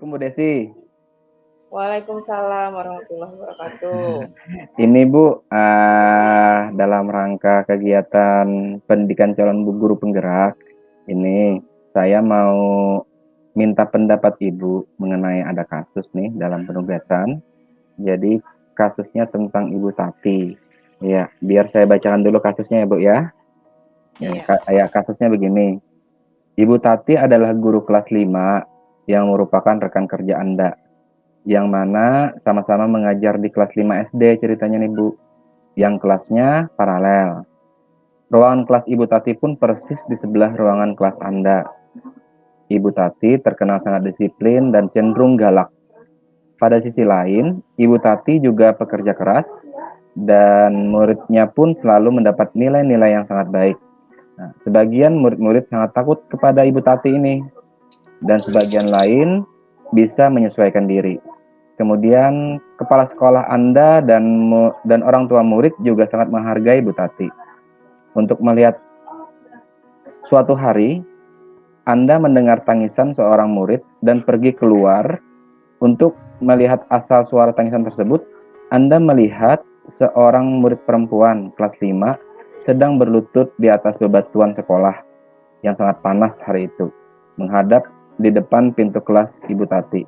Assalamualaikum Bu Desi. Waalaikumsalam warahmatullahi wabarakatuh. Ini Bu, dalam rangka kegiatan pendidikan calon guru penggerak, ini saya mau minta pendapat Ibu mengenai ada kasus nih dalam penugasan. Jadi kasusnya tentang Ibu Tati. Ya, biar saya bacakan dulu kasusnya ya Bu ya. Ya, kasusnya begini. Ibu Tati adalah guru kelas 5 yang merupakan rekan kerja Anda, yang mana sama-sama mengajar di kelas 5 SD ceritanya nih Bu, yang kelasnya paralel. Ruangan kelas Ibu Tati pun persis di sebelah ruangan kelas Anda. Ibu Tati terkenal sangat disiplin dan cenderung galak. Pada sisi lain, Ibu Tati juga pekerja keras dan muridnya pun selalu mendapat nilai-nilai yang sangat baik. Nah, sebagian murid-murid sangat takut kepada Ibu Tati ini, dan sebagian lain bisa menyesuaikan diri. Kemudian kepala sekolah Anda dan orang tua murid juga sangat menghargai Bu Tati. Untuk melihat suatu hari Anda mendengar tangisan seorang murid dan pergi keluar untuk melihat asal suara tangisan tersebut, Anda melihat seorang murid perempuan kelas 5 sedang berlutut di atas bebatuan sekolah yang sangat panas hari itu, menghadap di depan pintu kelas Ibu Tati.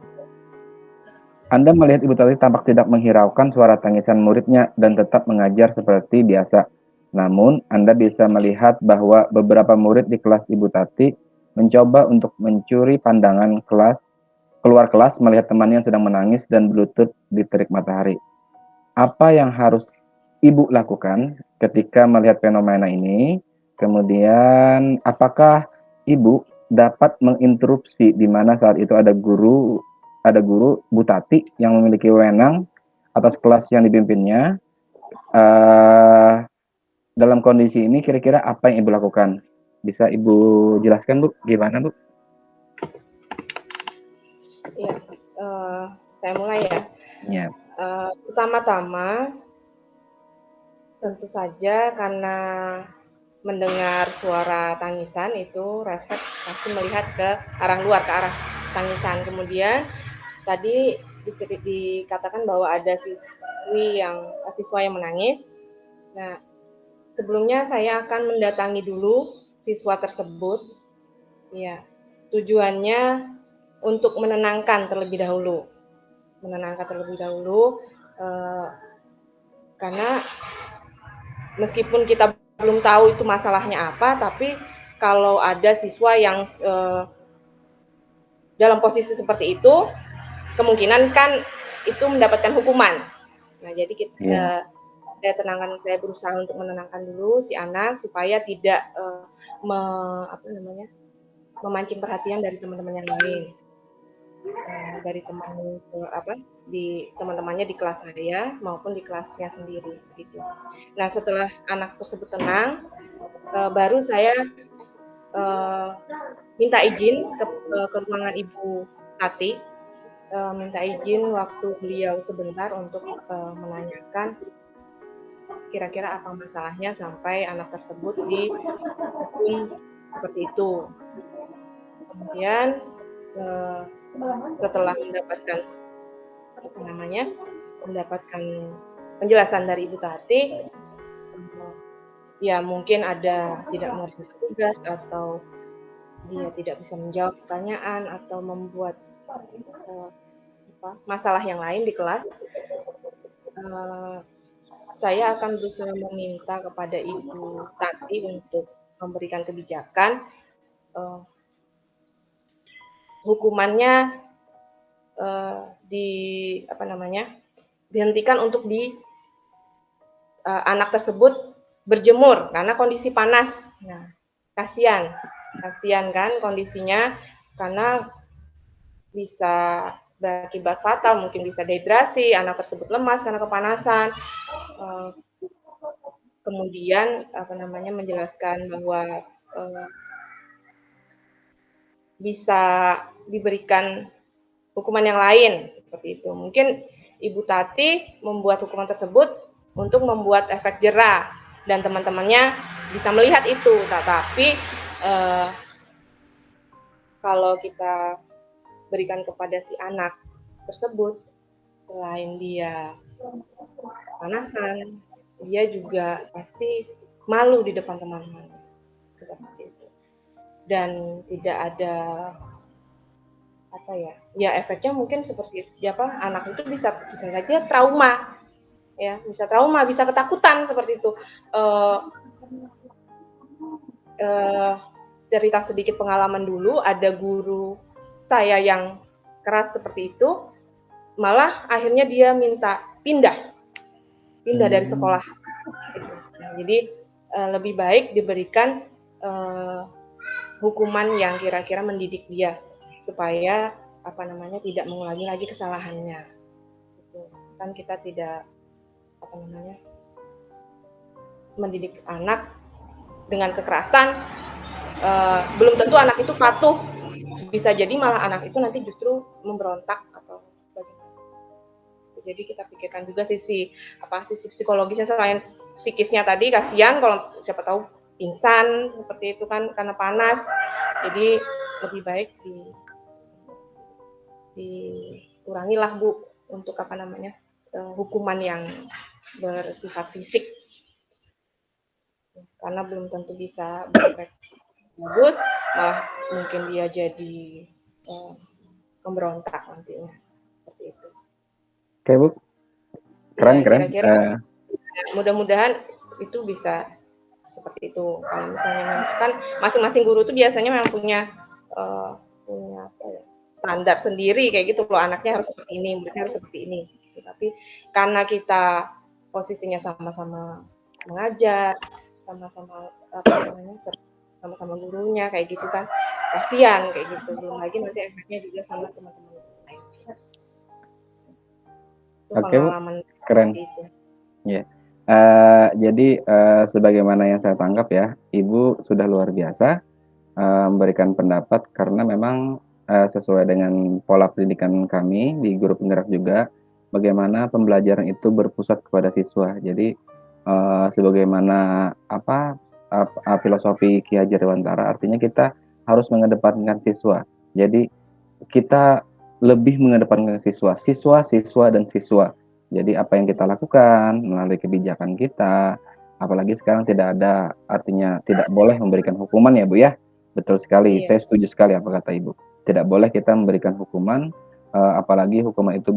Anda melihat Ibu Tati tampak tidak menghiraukan suara tangisan muridnya dan tetap mengajar seperti biasa. Namun, Anda bisa melihat bahwa beberapa murid di kelas Ibu Tati mencoba untuk mencuri pandangan keluar kelas melihat temannya yang sedang menangis dan berlutut di terik matahari. Apa yang harus Ibu lakukan ketika melihat fenomena ini? Kemudian, apakah Ibu dapat menginterupsi di mana saat itu ada guru Bu Tati yang memiliki wewenang atas kelas yang dipimpinnya. Dalam kondisi ini kira-kira apa yang Ibu lakukan? Bisa Ibu jelaskan Bu, gimana Bu? Iya, saya mulai ya. Ya. Pertama-tama, tentu saja karena mendengar suara tangisan itu refleks pasti melihat ke arah luar, ke arah tangisan. Kemudian tadi dikatakan bahwa ada siswa yang menangis. Nah, sebelumnya saya akan mendatangi dulu siswa tersebut. Ya, tujuannya untuk menenangkan terlebih dahulu. Karena meskipun kita belum tahu itu masalahnya apa, tapi kalau ada siswa yang dalam posisi seperti itu, kemungkinan kan itu mendapatkan hukuman. Nah, jadi saya berusaha untuk menenangkan dulu si anak supaya tidak memancing perhatian dari teman-teman yang lain. Dari teman-temannya di kelas saya maupun di kelasnya sendiri gitu. Nah, setelah anak tersebut tenang, baru saya minta izin ke ruangan Ibu Tati, minta izin waktu beliau sebentar untuk menanyakan kira-kira apa masalahnya sampai anak tersebut dihukum seperti itu. Kemudian setelah mendapatkan penjelasan dari Ibu Tati, ya mungkin ada tidak mengerjakan tugas atau dia tidak bisa menjawab pertanyaan atau membuat masalah yang lain di kelas, saya akan berusaha meminta kepada Ibu Tati untuk memberikan kebijakan hukumannya dihentikan untuk anak tersebut berjemur karena kondisi panas. Nah, kasihan kan kondisinya, karena bisa berakibat fatal, mungkin bisa dehidrasi, anak tersebut lemas karena kepanasan. Kemudian menjelaskan bahwa bisa diberikan hukuman yang lain seperti itu. Mungkin Ibu Tati membuat hukuman tersebut untuk membuat efek jera dan teman-temannya bisa melihat itu. Tetapi kalau kita berikan kepada si anak tersebut, selain dia panasan, dia juga pasti malu di depan teman-teman, seperti itu. Dan tidak ada efeknya mungkin seperti anak itu bisa saja trauma, ya, bisa trauma, bisa ketakutan seperti itu. Cerita sedikit pengalaman dulu, ada guru saya yang keras seperti itu, malah akhirnya dia minta pindah dari sekolah. Jadi lebih baik diberikan hukuman yang kira-kira mendidik dia supaya tidak mengulangi lagi kesalahannya. Kan kita tidak mendidik anak dengan kekerasan, belum tentu anak itu patuh, bisa jadi malah anak itu nanti justru memberontak atau bagaimana. Jadi kita pikirkan juga sisi psikologisnya selain psikisnya tadi, kasihan kalau siapa tahu pingsan seperti itu kan karena panas. Jadi lebih baik dikurangilah Bu untuk hukuman yang bersifat fisik, karena belum tentu bisa berefek bagus, malah mungkin dia jadi memberontak nantinya, seperti itu. Oke Bu, keren. Kira-kira mudah-mudahan itu bisa seperti itu. Kalau misalnya kan masing-masing guru itu biasanya memang punya standar sendiri kayak gitu loh, anaknya harus seperti ini, muridnya harus seperti ini. Tapi karena kita posisinya sama-sama mengajar, sama-sama gurunya kayak gitu kan, kasihan kayak gitu. Belum lagi nanti efeknya juga sama teman-teman lain. Oke Bu, keren. Gitu. Ya. Jadi sebagaimana yang saya tangkap ya, Ibu sudah luar biasa memberikan pendapat karena memang sesuai dengan pola pendidikan kami di Guru Penggerak juga, bagaimana pembelajaran itu berpusat kepada siswa. Jadi sebagaimana filosofi Ki Hajar Dewantara, artinya kita harus mengedepankan siswa. Jadi kita lebih mengedepankan siswa, dan siswa. Jadi apa yang kita lakukan melalui kebijakan kita, apalagi sekarang tidak ada, artinya tidak boleh memberikan hukuman ya Bu ya. Betul sekali, saya setuju sekali apa kata Ibu. Tidak boleh kita memberikan hukuman, apalagi hukuman itu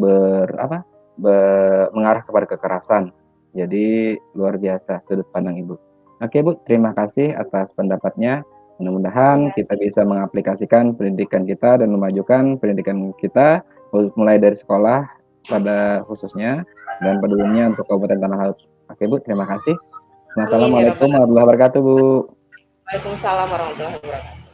mengarah kepada kekerasan. Jadi luar biasa sudut pandang Ibu. Oke Bu, terima kasih atas pendapatnya. Mudah-mudahan kita bisa mengaplikasikan pendidikan kita dan memajukan pendidikan kita, mulai dari sekolah pada khususnya dan pada umumnya untuk Kabupaten Tanah Laut. Oke Bu, terima kasih. Assalamualaikum warahmatullahi wabarakatuh Bu. Waalaikumsalam warahmatullahi wabarakatuh.